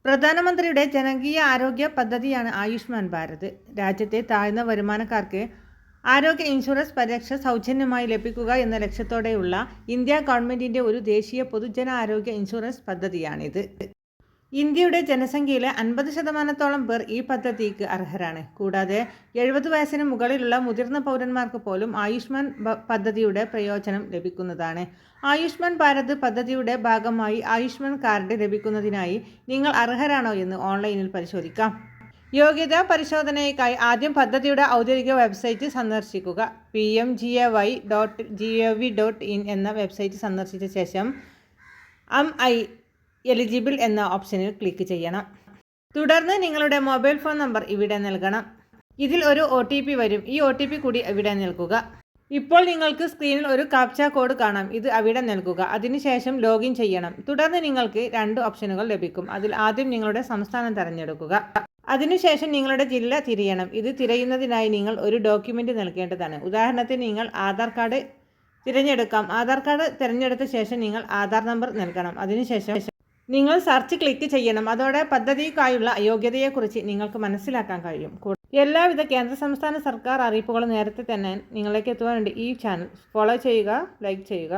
പ്രധാനമന്ത്രിയുടെ ജനകീയ ആരോഗ്യ പദ്ധതിയാണ് ആയുഷ്മാൻ ഭാരത്. രാജ്യത്തെ താഴ്ന്ന വരുമാനക്കാർക്ക് ആരോഗ്യ ഇൻഷുറൻസ് പരിരക്ഷ സൗജന്യമായി ലഭിക്കുക എന്ന ലക്ഷ്യത്തോടെയുള്ള ഇന്ത്യ ഗവൺമെൻറ്റിൻ്റെ ഒരു ദേശീയ പൊതുജന ആരോഗ്യ ഇൻഷുറൻസ് പദ്ധതിയാണിത്. ഇന്ത്യയുടെ ജനസംഖ്യയിലെ 50% പേർ ഈ പദ്ധതിക്ക് അർഹരാണ്. കൂടാതെ 70 വയസ്സിന് മുകളിലുള്ള മുതിർന്ന പൗരന്മാർക്ക് പോലും ആയുഷ്മാൻ പദ്ധതിയുടെ പ്രയോജനം ലഭിക്കുന്നതാണ്. ആയുഷ്മാൻ ഭാരത് പദ്ധതിയുടെ ഭാഗമായി ആയുഷ്മാൻ കാർഡ് ലഭിക്കുന്നതിനായി നിങ്ങൾ അർഹരാണോ എന്ന് ഓൺലൈനിൽ പരിശോധിക്കാം. യോഗ്യതാ പരിശോധനയ്ക്കായി ആദ്യം പദ്ധതിയുടെ ഔദ്യോഗിക വെബ്സൈറ്റ് സന്ദർശിക്കുക. pmgai.gov.in എന്ന വെബ്സൈറ്റ് സന്ദർശിച്ച ശേഷം എലിജിബിൾ എന്ന ഓപ്ഷനിൽ ക്ലിക്ക് ചെയ്യണം. തുടർന്ന് നിങ്ങളുടെ മൊബൈൽ ഫോൺ നമ്പർ ഇവിടെ നൽകണം. ഇതിൽ ഒരു OTP വരും. ഈ OTP കൂടി ഇവിടെ നൽകുക. ഇപ്പോൾ നിങ്ങൾക്ക് സ്ക്രീനിൽ ഒരു കാപ്ച കോഡ് കാണാം. ഇത് അവിടെ നൽകുക. അതിനുശേഷം ലോഗിൻ ചെയ്യണം. തുടർന്ന് നിങ്ങൾക്ക് 2 ഓപ്ഷനുകൾ ലഭിക്കും. അതിൽ ആദ്യം നിങ്ങളുടെ സംസ്ഥാനം തിരഞ്ഞെടുക്കുക. അതിനുശേഷം നിങ്ങളുടെ ജില്ല തിരയണം. ഇത് തിരയുന്നതിനായി നിങ്ങൾ ഒരു ഡോക്യുമെൻ്റ് നൽകേണ്ടതാണ്. ഉദാഹരണത്തിന് നിങ്ങൾ ആധാർ കാർഡ് തിരഞ്ഞെടുക്കാം. ആധാർ കാർഡ് തിരഞ്ഞെടുത്ത ശേഷം നിങ്ങൾ ആധാർ നമ്പർ നൽകണം. അതിനുശേഷം നിങ്ങൾ സെർച്ച് ക്ലിക്ക് ചെയ്യണം. അതോടെ പദ്ധതിക്കായുള്ള യോഗ്യതയെക്കുറിച്ച് നിങ്ങൾക്ക് മനസ്സിലാക്കാൻ കഴിയും. എല്ലാവിധ കേന്ദ്ര സംസ്ഥാന സർക്കാർ അറിയിപ്പുകളും നേരത്തെ തന്നെ നിങ്ങളിലേക്ക് എത്തുവാൻ വേണ്ടി ഈ ചാനൽ ഫോളോ ചെയ്യുക, ലൈക്ക് ചെയ്യുക.